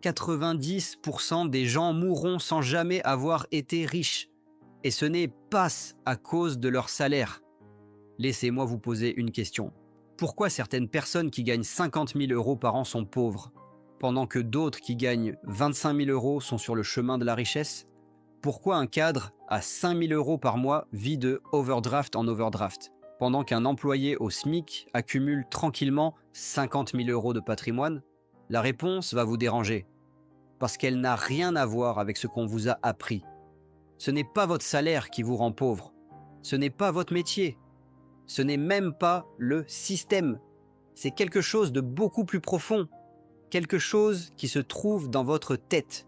90% des gens mourront sans jamais avoir été riches. Et ce n'est pas à cause de leur salaire. Laissez-moi vous poser une question. Pourquoi certaines personnes qui gagnent 50 000 euros par an sont pauvres, pendant que d'autres qui gagnent 25 000 euros sont sur le chemin de la richesse? Pourquoi un cadre à 5 000 euros par mois vit de overdraft en overdraft, pendant qu'un employé au SMIC accumule tranquillement 50 000 euros de patrimoine? La réponse va vous déranger, parce qu'elle n'a rien à voir avec ce qu'on vous a appris. Ce n'est pas votre salaire qui vous rend pauvre, ce n'est pas votre métier, ce n'est même pas le système. C'est quelque chose de beaucoup plus profond, quelque chose qui se trouve dans votre tête,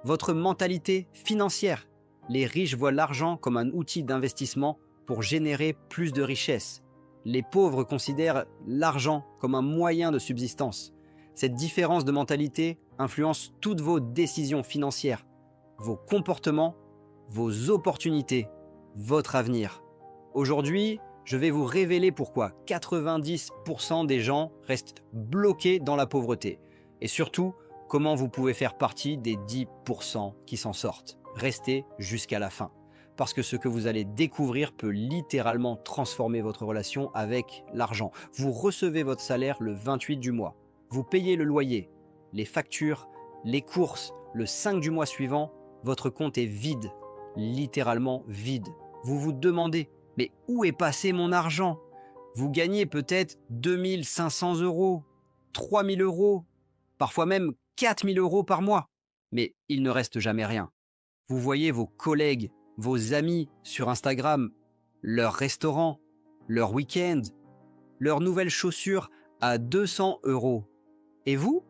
votre mentalité financière. Les riches voient l'argent comme un outil d'investissement pour générer plus de richesses. Les pauvres considèrent l'argent comme un moyen de subsistance. Cette différence de mentalité influence toutes vos décisions financières, vos comportements, vos opportunités, votre avenir. Aujourd'hui, je vais vous révéler pourquoi 90% des gens restent bloqués dans la pauvreté. Et surtout, comment vous pouvez faire partie des 10% qui s'en sortent. Restez jusqu'à la fin. Parce que ce que vous allez découvrir peut littéralement transformer votre relation avec l'argent. Vous recevez votre salaire le 28 du mois. Vous payez le loyer, les factures, les courses. Le 5 du mois suivant, votre compte est vide. Littéralement vide. Vous vous demandez, mais où est passé mon argent? Vous gagnez peut-être 2 500 euros, 3 000 euros, parfois même 4 000 euros par mois. Mais il ne reste jamais rien. Vous voyez vos collègues, vos amis sur Instagram, leur restaurant, leur week-end, leurs nouvelles chaussures à 200 euros. Et vous?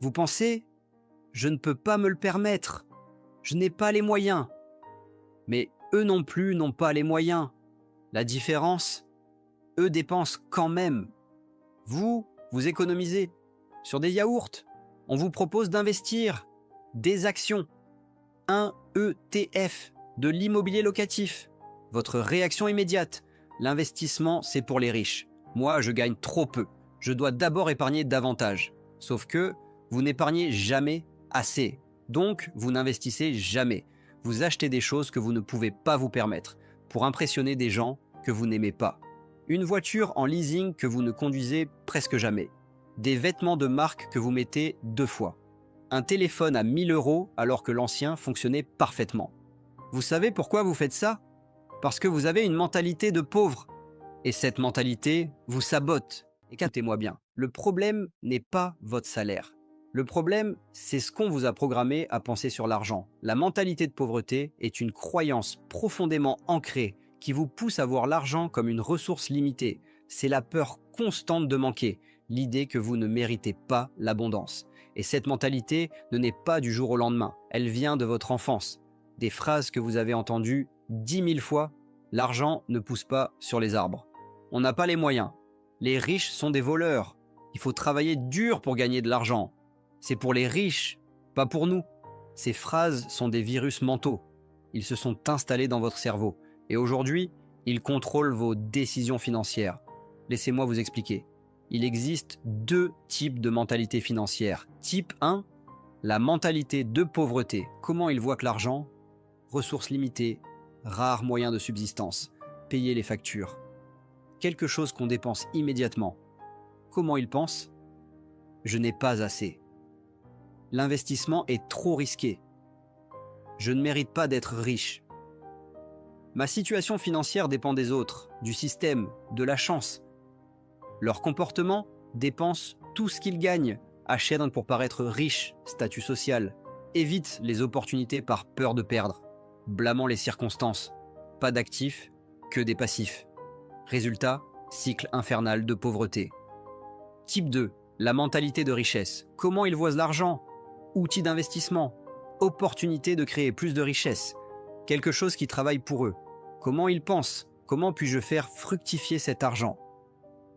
Vous pensez, je ne peux pas me le permettre, je n'ai pas les moyens. Mais eux non plus n'ont pas les moyens. La différence, eux dépensent quand même. Vous, vous économisez sur des yaourts. On vous propose d'investir des actions, un ETF, de l'immobilier locatif. Votre réaction immédiate, l'investissement, c'est pour les riches. Moi, je gagne trop peu. Je dois d'abord épargner davantage. Sauf que vous n'épargnez jamais assez. Donc, vous n'investissez jamais. Vous achetez des choses que vous ne pouvez pas vous permettre pour impressionner des gens que vous n'aimez pas. Une voiture en leasing que vous ne conduisez presque jamais. Des vêtements de marque que vous mettez 2 fois. Un téléphone à 1 000 euros alors que l'ancien fonctionnait parfaitement. Vous savez pourquoi vous faites ça? Parce que vous avez une mentalité de pauvre. Et cette mentalité vous sabote. Écoutez-moi bien, le problème n'est pas votre salaire. Le problème, c'est ce qu'on vous a programmé à penser sur l'argent. La mentalité de pauvreté est une croyance profondément ancrée qui vous pousse à voir l'argent comme une ressource limitée. C'est la peur constante de manquer, l'idée que vous ne méritez pas l'abondance. Et cette mentalité ne naît pas du jour au lendemain. Elle vient de votre enfance. Des phrases que vous avez entendues 10 000 fois. L'argent ne pousse pas sur les arbres. On n'a pas les moyens. Les riches sont des voleurs. Il faut travailler dur pour gagner de l'argent. C'est pour les riches, pas pour nous. Ces phrases sont des virus mentaux. Ils se sont installés dans votre cerveau. Et aujourd'hui, ils contrôlent vos décisions financières. Laissez-moi vous expliquer. Il existe 2 types de mentalité financière. Type 1, la mentalité de pauvreté. Comment ils voient que l'argent? Ressources limitées, rares moyens de subsistance, payer les factures. Quelque chose qu'on dépense immédiatement. Comment ils pensent? Je n'ai pas assez. L'investissement est trop risqué. Je ne mérite pas d'être riche. Ma situation financière dépend des autres, du système, de la chance. Leur comportement dépense tout ce qu'ils gagnent, achètent pour paraître riches, statut social, évitent les opportunités par peur de perdre, blâmant les circonstances, pas d'actifs, que des passifs. Résultat, cycle infernal de pauvreté. Type 2, la mentalité de richesse. Comment ils voient l'argent? Outil d'investissement, opportunité de créer plus de richesse, quelque chose qui travaille pour eux. Comment ils pensent? Comment puis-je faire fructifier cet argent?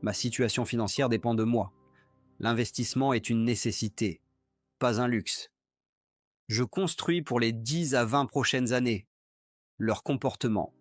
Ma situation financière dépend de moi. L'investissement est une nécessité, pas un luxe. Je construis pour les 10 à 20 prochaines années. Leur comportement.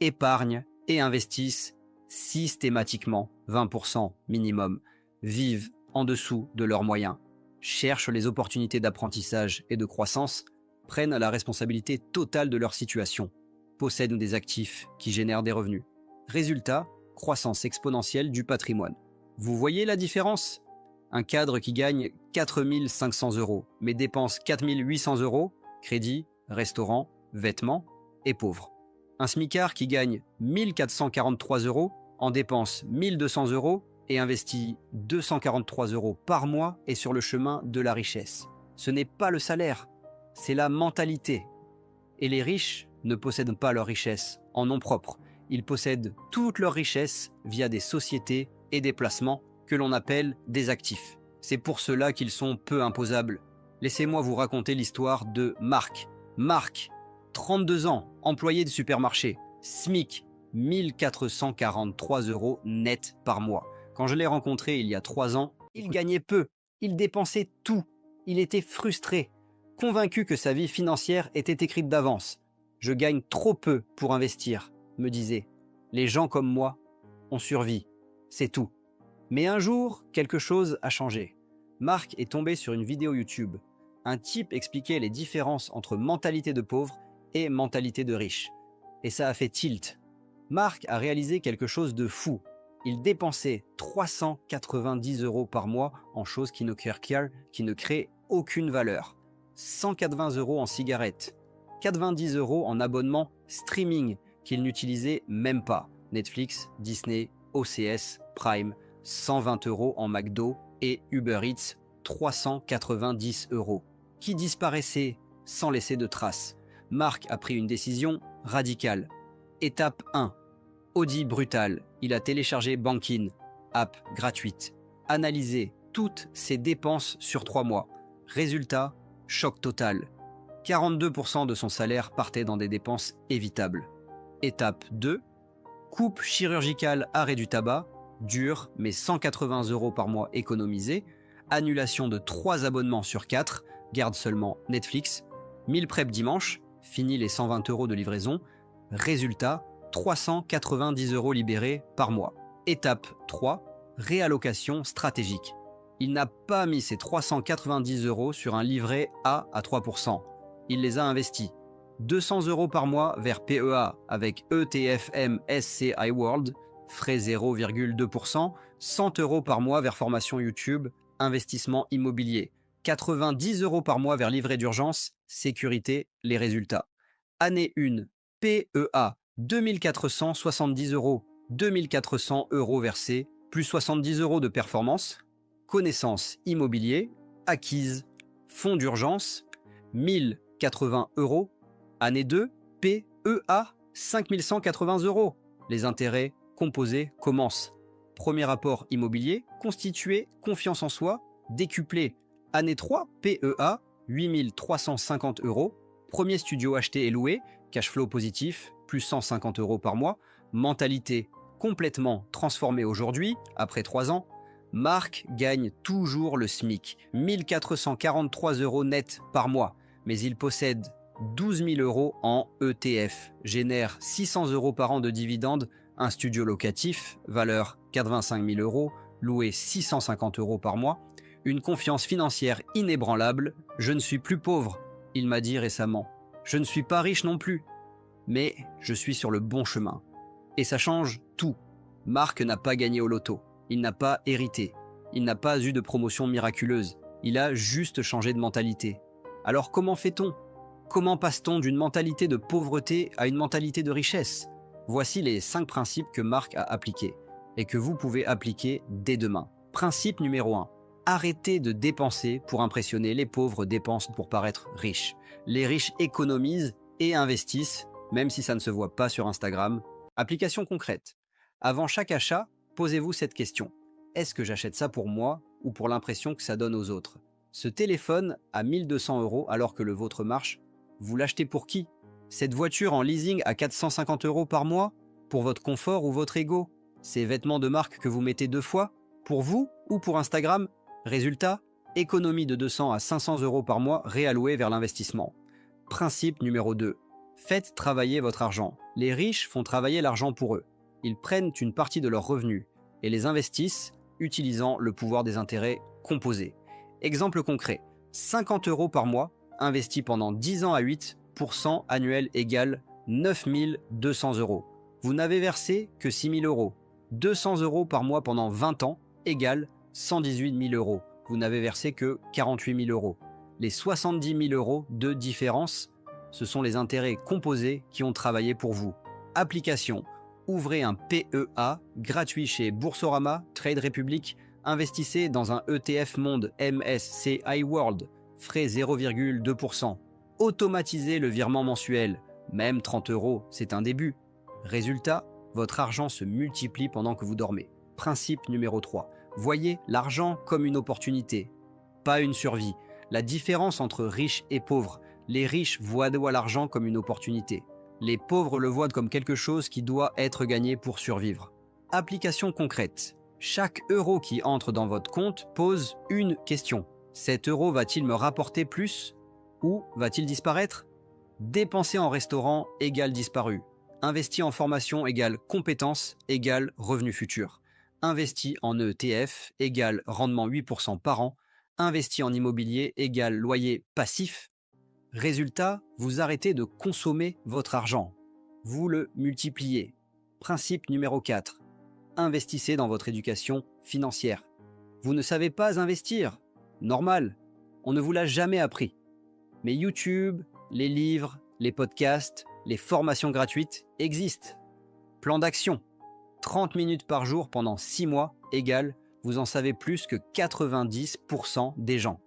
Épargnent et investissent systématiquement 20% minimum. Vivent en dessous de leurs moyens. cherchent les opportunités d'apprentissage et de croissance, prennent la responsabilité totale de leur situation, possèdent des actifs qui génèrent des revenus. Résultat, croissance exponentielle du patrimoine. Vous voyez la différence? Un cadre qui gagne 4 500 € mais dépense 4 800 €, crédit, restaurant, vêtements, est pauvre. Un smicard qui gagne 1 443 € en dépense 1 200 € et investit 243 € par mois est sur le chemin de la richesse. Ce n'est pas le salaire, c'est la mentalité. Et les riches ne possèdent pas leur richesse en nom propre. Ils possèdent toute leur richesse via des sociétés et des placements que l'on appelle des actifs. C'est pour cela qu'ils sont peu imposables. Laissez-moi vous raconter l'histoire de Marc. Marc, 32 ans, employé de supermarché, SMIC, 1 443 € net par mois. Quand je l'ai rencontré il y a 3 ans, il gagnait peu, il dépensait tout, il était frustré, convaincu que sa vie financière était écrite d'avance. Je gagne trop peu pour investir, me disait. Les gens comme moi, on survit, c'est tout. Mais un jour, quelque chose a changé. Marc est tombé sur une vidéo YouTube. Un type expliquait les différences entre mentalité de pauvre et mentalité de riche. Et ça a fait tilt. Marc a réalisé quelque chose de fou. Il dépensait 390 € par mois en choses qui ne créent aucune valeur. 180 € en cigarettes, 90 € en abonnement streaming qu'il n'utilisait même pas. Netflix, Disney, OCS, Prime, 120 € en McDo et Uber Eats, 390 €, qui disparaissaient sans laisser de traces. Marc a pris une décision radicale. Étape 1. Audit brutal. Il a téléchargé Bankin, app gratuite. Analysé toutes ses dépenses sur 3 mois. Résultat, choc total. 42% de son salaire partait dans des dépenses évitables. Étape 2. Coupe chirurgicale, arrêt du tabac, dur mais 180 € par mois économisés. Annulation de 3 abonnements sur 4, garde seulement Netflix. 1000 prep dimanche, fini les 120 € de livraison. Résultat, 390 € libérés par mois. Étape 3, réallocation stratégique. Il n'a pas mis ses 390 € sur un livret A à 3%. Il les a investis. 200 € par mois vers PEA avec ETFM SCI World, frais 0,2%, 100 € par mois vers formation YouTube, investissement immobilier, 90 € par mois vers livret d'urgence, sécurité, les résultats. Année 1, PEA, 2470 €, 2400 € versés, plus 70 € de performance, connaissances immobilier, acquises, fonds d'urgence, 1080 €. Année 2, PEA, 5180 €. Les intérêts composés commencent. Premier rapport immobilier, constitué, confiance en soi, décuplé. Année 3, PEA, 8350 €. Premier studio acheté et loué, cash flow positif, plus 150 € par mois. Mentalité complètement transformée aujourd'hui, après 3 ans. Marc gagne toujours le SMIC, 1443 € net par mois, mais il possède 12 000 € en ETF, génère 600 € par an de dividendes, un studio locatif, valeur 85 000 €, loué 650 € par mois, une confiance financière inébranlable. Je ne suis plus pauvre, il m'a dit récemment. Je ne suis pas riche non plus, mais je suis sur le bon chemin. Et ça change tout. Marc n'a pas gagné au loto, il n'a pas hérité, il n'a pas eu de promotion miraculeuse, il a juste changé de mentalité. Alors comment fait-on ? Comment passe-t-on d'une mentalité de pauvreté à une mentalité de richesse ? Voici les 5 principes que Marc a appliqués et que vous pouvez appliquer dès demain. Principe numéro 1. Arrêtez de dépenser pour impressionner, les pauvres dépensent pour paraître riches. Les riches économisent et investissent, même si ça ne se voit pas sur Instagram. Application concrète. Avant chaque achat, posez-vous cette question. Est-ce que j'achète ça pour moi ou pour l'impression que ça donne aux autres ? Ce téléphone à 1200 € alors que le vôtre marche, vous l'achetez pour qui ? Cette voiture en leasing à 450 € par mois ? Pour votre confort ou votre ego ? Ces vêtements de marque que vous mettez 2 fois ? Pour vous ou pour Instagram ? Résultat, économie de 200 à 500 € par mois réallouée vers l'investissement. Principe numéro 2. Faites travailler votre argent. Les riches font travailler l'argent pour eux. Ils prennent une partie de leurs revenus et les investissent utilisant le pouvoir des intérêts composés. Exemple concret, 50 € par mois, investi pendant 10 ans à 8% annuel égale 9 200 €. Vous n'avez versé que 6 000 €. 200 € par mois pendant 20 ans égale 118 000 €. Vous n'avez versé que 48 000 €. Les 70 000 € de différence, ce sont les intérêts composés qui ont travaillé pour vous. Application. Ouvrez un PEA gratuit chez Boursorama, Trade Republic. Investissez dans un ETF Monde MSCI World. Frais 0,2%. Automatisez le virement mensuel. Même 30 €, c'est un début. Résultat, votre argent se multiplie pendant que vous dormez. Principe numéro 3. Voyez l'argent comme une opportunité, pas une survie. La différence entre riches et pauvres. Les riches voient l'argent comme une opportunité. Les pauvres le voient comme quelque chose qui doit être gagné pour survivre. Application concrète. Chaque euro qui entre dans votre compte pose une question. Cet euro va-t-il me rapporter plus ou va-t-il disparaître? Dépenser en restaurant égale disparu. Investi en formation égale compétence égale revenu futur. Investi en ETF égale rendement 8% par an. Investi en immobilier égale loyer passif. Résultat, vous arrêtez de consommer votre argent. Vous le multipliez. Principe numéro 4. Investissez dans votre éducation financière. Vous ne savez pas investir. Normal, on ne vous l'a jamais appris. Mais YouTube, les livres, les podcasts, les formations gratuites existent. Plan d'action. 30 minutes par jour pendant 6 mois égale, vous en savez plus que 90% des gens.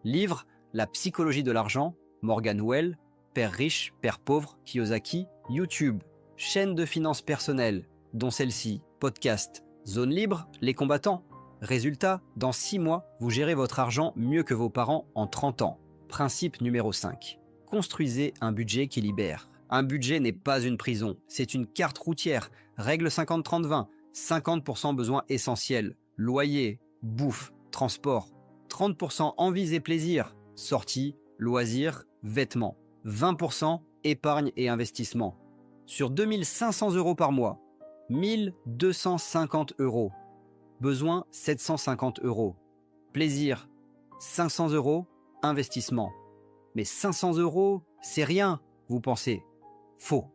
Livre, La psychologie de l'argent, Morgan Well, Père riche, Père pauvre, Kiyosaki, YouTube, chaîne de finances personnelles, dont celle-ci, podcast, Zone libre, Les combattants. Résultat, dans 6 mois, vous gérez votre argent mieux que vos parents en 30 ans. Principe numéro 5. Construisez un budget qui libère. Un budget n'est pas une prison, c'est une carte routière. Règle 50-30-20, 50% besoins essentiels, loyer, bouffe, transport. 30% envies et plaisirs, sorties, loisirs, vêtements. 20% épargne et investissement. Sur 2 500 € par mois, 1 250 €. Besoin 750 €. Plaisir 500 €. Investissement. Mais 500 €, c'est rien, vous pensez. Faux.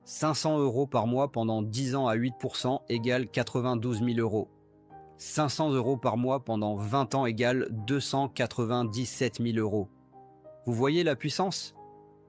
500 € par mois pendant 10 ans à 8% égale 92 000 €. 500 € par mois pendant 20 ans égale 297 000 €. Vous voyez la puissance?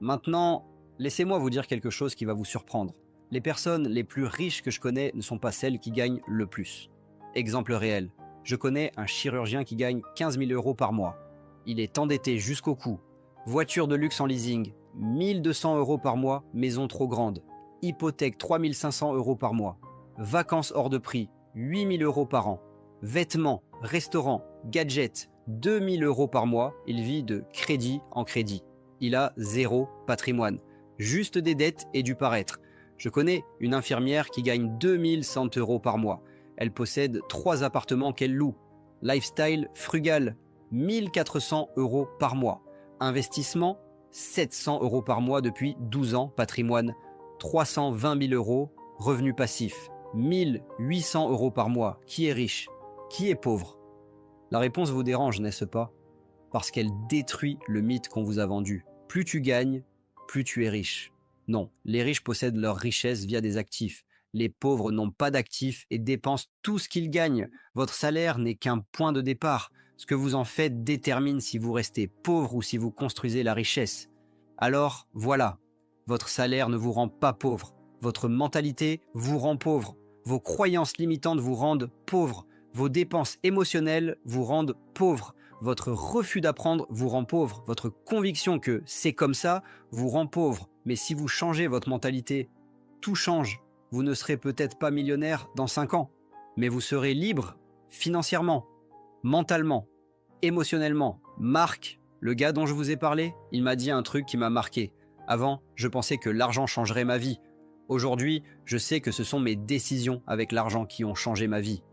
Maintenant, laissez-moi vous dire quelque chose qui va vous surprendre. Les personnes les plus riches que je connais ne sont pas celles qui gagnent le plus. Exemple réel. Je connais un chirurgien qui gagne 15 000 € par mois. Il est endetté jusqu'au cou. Voiture de luxe en leasing, 1 200 € par mois, maison trop grande. Hypothèque 3 500 € par mois. Vacances hors de prix, 8 000 € par an. Vêtements, restaurants, gadgets, 2 000 € par mois. Il vit de crédit en crédit. Il a 0 patrimoine. Juste des dettes et du paraître. Je connais une infirmière qui gagne 2 100 € par mois. Elle possède 3 appartements qu'elle loue. Lifestyle frugal, 1 400 € par mois. Investissement, 700 € par mois depuis 12 ans. Patrimoine, 320 000 €. Revenu passif, 1 800 € par mois. Qui est riche? Qui est pauvre? La réponse vous dérange, n'est-ce pas? Parce qu'elle détruit le mythe qu'on vous a vendu. Plus tu gagnes, plus tu es riche. Non, les riches possèdent leur richesse via des actifs. Les pauvres n'ont pas d'actifs et dépensent tout ce qu'ils gagnent. Votre salaire n'est qu'un point de départ. Ce que vous en faites détermine si vous restez pauvre ou si vous construisez la richesse. Alors, voilà, votre salaire ne vous rend pas pauvre. Votre mentalité vous rend pauvre. Vos croyances limitantes vous rendent pauvre. Vos dépenses émotionnelles vous rendent pauvre. Votre refus d'apprendre vous rend pauvre. Votre conviction que c'est comme ça vous rend pauvre. Mais si vous changez votre mentalité, tout change. Vous ne serez peut-être pas millionnaire dans 5 ans, mais vous serez libre financièrement, mentalement, émotionnellement. Marc, le gars dont je vous ai parlé, il m'a dit un truc qui m'a marqué. Avant, je pensais que l'argent changerait ma vie. Aujourd'hui, je sais que ce sont mes décisions avec l'argent qui ont changé ma vie.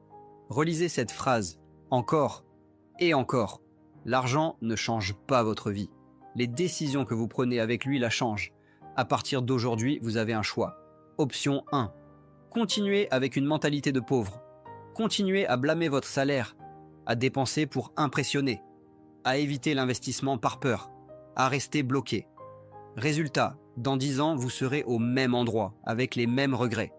Relisez cette phrase, encore et encore. L'argent ne change pas votre vie. Les décisions que vous prenez avec lui la changent. À partir d'aujourd'hui, vous avez un choix. Option 1. Continuez avec une mentalité de pauvre. Continuez à blâmer votre salaire, à dépenser pour impressionner. à éviter l'investissement par peur, à rester bloqué. Résultat, dans 10 ans, vous serez au même endroit, avec les mêmes regrets.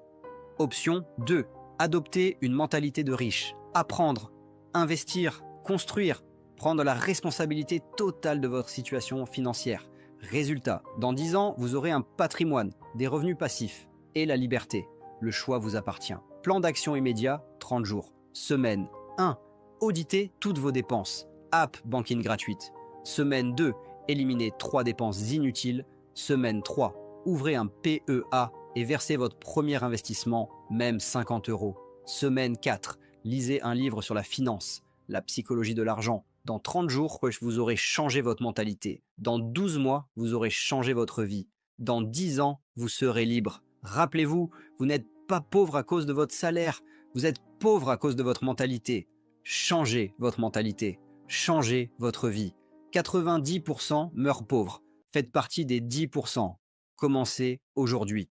Option 2. Adopter une mentalité de riche. Apprendre, investir, construire, prendre la responsabilité totale de votre situation financière. Résultat, dans 10 ans, vous aurez un patrimoine, des revenus passifs et la liberté. Le choix vous appartient. Plan d'action immédiat, 30 jours. Semaine 1. Auditez toutes vos dépenses. App banking gratuite. Semaine 2. Éliminez 3 dépenses inutiles. Semaine 3. Ouvrez un PEA et versez votre premier investissement, même 50 euros. Semaine 4. Lisez un livre sur la finance, la psychologie de l'argent. Dans 30 jours, vous aurez changé votre mentalité. Dans 12 mois, vous aurez changé votre vie. Dans 10 ans, vous serez libre. Rappelez-vous, vous n'êtes pas pauvre à cause de votre salaire. Vous êtes pauvre à cause de votre mentalité. Changez votre mentalité. Changez votre vie. 90% meurent pauvres. Faites partie des 10%. Commencez aujourd'hui.